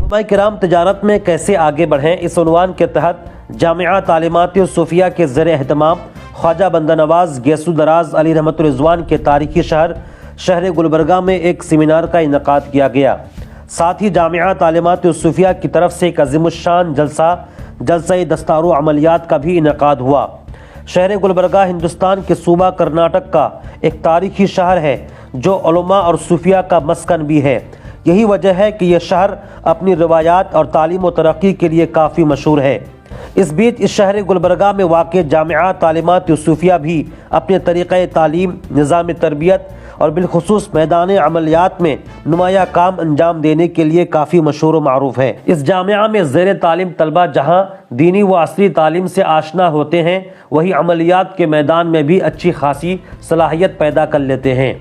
علماء کرام تجارت میں کیسے آگے بڑھیں، اس عنوان کے تحت جامعہ تعلیمات صوفیہ کے زیر اہتمام خواجہ بندہ نواز گیسو دراز علی رحمت الرضوان کے تاریخی شہر گلبرگہ میں ایک سیمینار کا انعقاد کیا گیا۔ ساتھ ہی جامعہ تعلیمات صوفیہ کی طرف سے ایک عظیم الشان جلسہ دستار و عملیات کا بھی انعقاد ہوا۔ شہر گلبرگہ ہندوستان کے صوبہ کرناٹک کا ایک تاریخی شہر ہے جو علماء اور صوفیہ کا مسکن بھی ہے۔ یہی وجہ ہے کہ یہ شہر اپنی روایات اور تعلیم و ترقی کے لیے کافی مشہور ہے۔ اس بیچ اس شہر گلبرگہ میں واقع جامعہ تعلیمات صوفیہ بھی اپنے طریقہ تعلیم، نظام تربیت اور بالخصوص میدان عملیات میں نمایاں کام انجام دینے کے لیے کافی مشہور و معروف ہے۔ اس جامعہ میں زیر تعلیم طلبہ جہاں دینی و عصری تعلیم سے آشنا ہوتے ہیں، وہی عملیات کے میدان میں بھی اچھی خاصی صلاحیت پیدا کر لیتے ہیں۔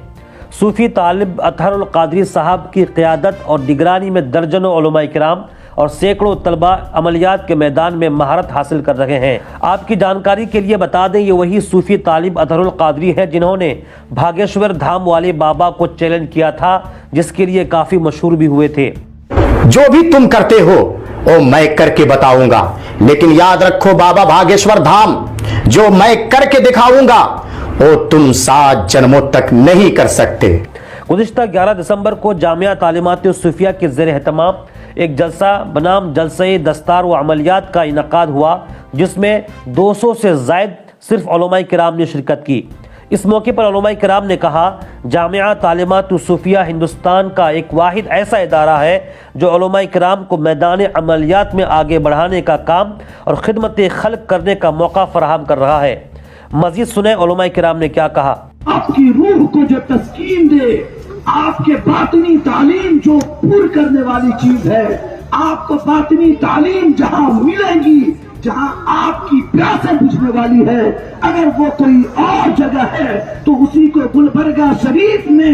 صوفی طالب اطہر القادری صاحب کی قیادت اور نگرانی میں درجنوں علماء کرام اور سینکڑوں طلبہ عملیات کے میدان میں مہارت حاصل کر رہے ہیں۔ آپ کی جانکاری کے لیے بتا دیں، یہ وہی صوفی طالب اطہر القادری ہے جنہوں نے بھاگیشور دھام والے بابا کو چیلنج کیا تھا، جس کے لیے کافی مشہور بھی ہوئے تھے۔ جو بھی تم کرتے ہو وہ میں کر کے بتاؤں گا، لیکن یاد رکھو بابا بھاگیشور دھام جو میں کر کے دکھاؤں گا وہ تم 7 جنموں تک نہیں کر سکتے۔ گزشتہ 11 دسمبر کو جامعہ تعلیمات صوفیہ کے زیر اہتمام ایک جلسہ بنام جلسہ دستار و عملیات کا انعقاد ہوا، جس میں 200 سے زائد صرف علماء کرام نے شرکت کی۔ اس موقع پر علماء کرام نے کہا، جامعہ تعلیمات صوفیہ ہندوستان کا ایک واحد ایسا ادارہ ہے جو علماء کرام کو میدان عملیات میں آگے بڑھانے کا کام اور خدمت خلق کرنے کا موقع فراہم کر رہا ہے۔ مزید سنیں علماء کرام نے کیا کہا۔ آپ کی روح کو جو تسکین دے، آپ کے باطنی تعلیم جو پور کرنے والی چیز ہے، آپ کو باطنی تعلیم جہاں ملے گی، جہاں آپ کی پیاسیں بجھنے والی ہے، اگر وہ کوئی اور جگہ ہے تو اسی کو گلبرگہ شریف میں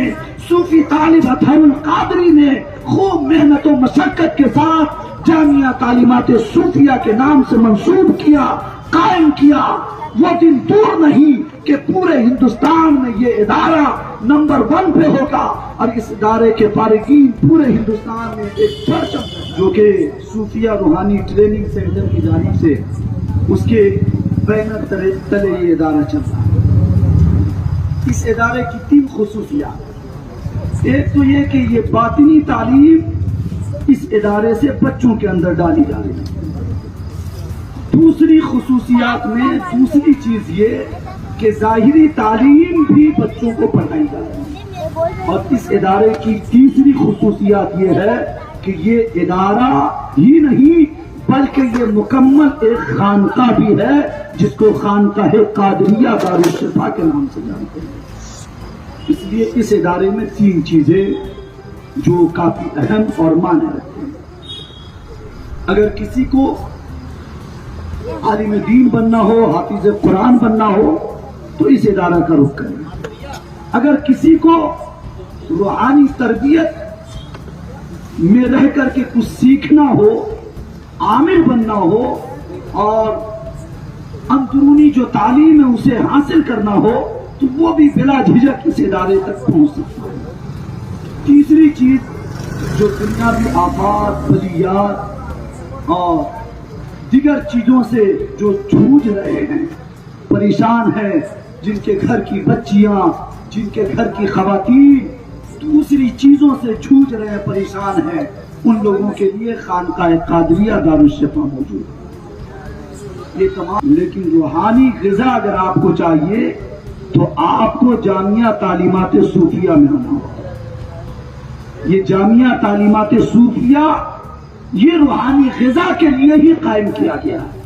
صوفی طالب اطہر القادری نے خوب محنت و مشقت کے ساتھ جامعہ تعلیمات صوفیہ کے نام سے منسوب کیا، قائم کیا۔ وہ دن دور نہیں کہ پورے ہندوستان میں یہ ادارہ نمبر 1 پہ ہوگا، اور اس ادارے کے فارغین پورے ہندوستان میں ایک پرچم جو کہ صوفیہ روحانی ٹریننگ سینٹر کی جانب سے اس کے بینر تلے یہ ادارہ چل رہا ہے۔ اس ادارے کی 3 خصوصیات، ایک تو یہ کہ یہ باطنی تعلیم اس ادارے سے بچوں کے اندر ڈالی جا رہی ہے۔ دوسری خصوصیات میں دوسری چیز یہ کہ ظاہری تعلیم بھی بچوں کو پڑھائی جا رہی ہے، اور اس ادارے کی تیسری خصوصیات یہ ہے کہ یہ ادارہ ہی نہیں بلکہ یہ مکمل ایک خانقاہ بھی ہے، جس کو خانقاہ قادریہ دارالشفا کے نام سے جانتے ہیں۔ اس لیے اس ادارے میں 3 چیزیں جو کافی اہم اور معنی رکھتے ہیں۔ اگر کسی کو عالم دین بننا ہو، حافظ قرآن بننا ہو تو اس ادارہ کا رخ کریں۔ اگر کسی کو روحانی تربیت میں رہ کر کے کچھ سیکھنا ہو، عامل بننا ہو، اور اندرونی جو تعلیم ہے اسے حاصل کرنا ہو تو وہ بھی بلا جھجک اس ادارے تک پہنچ سکتا ہے۔ تیسری چیز جو دنیاوی آفات، بلیات اور دیگر چیزوں سے جو جھوج رہے ہیں، پریشان ہیں، جن کے گھر کی بچیاں، جن کے گھر کی خواتین دوسری چیزوں سے جھوج رہے ہیں، پریشان ہیں، ان لوگوں کے لیے خانقاہ قادریہ دارالشفا موجود ہے۔ یہ تمام، لیکن روحانی غذا اگر آپ کو چاہیے تو آپ کو جامعہ تعلیمات صوفیہ میں آنا ہوگا۔ یہ جامعہ تعلیمات صوفیہ یہ روحانی غذا کے لیے ہی قائم کیا گیا ہے۔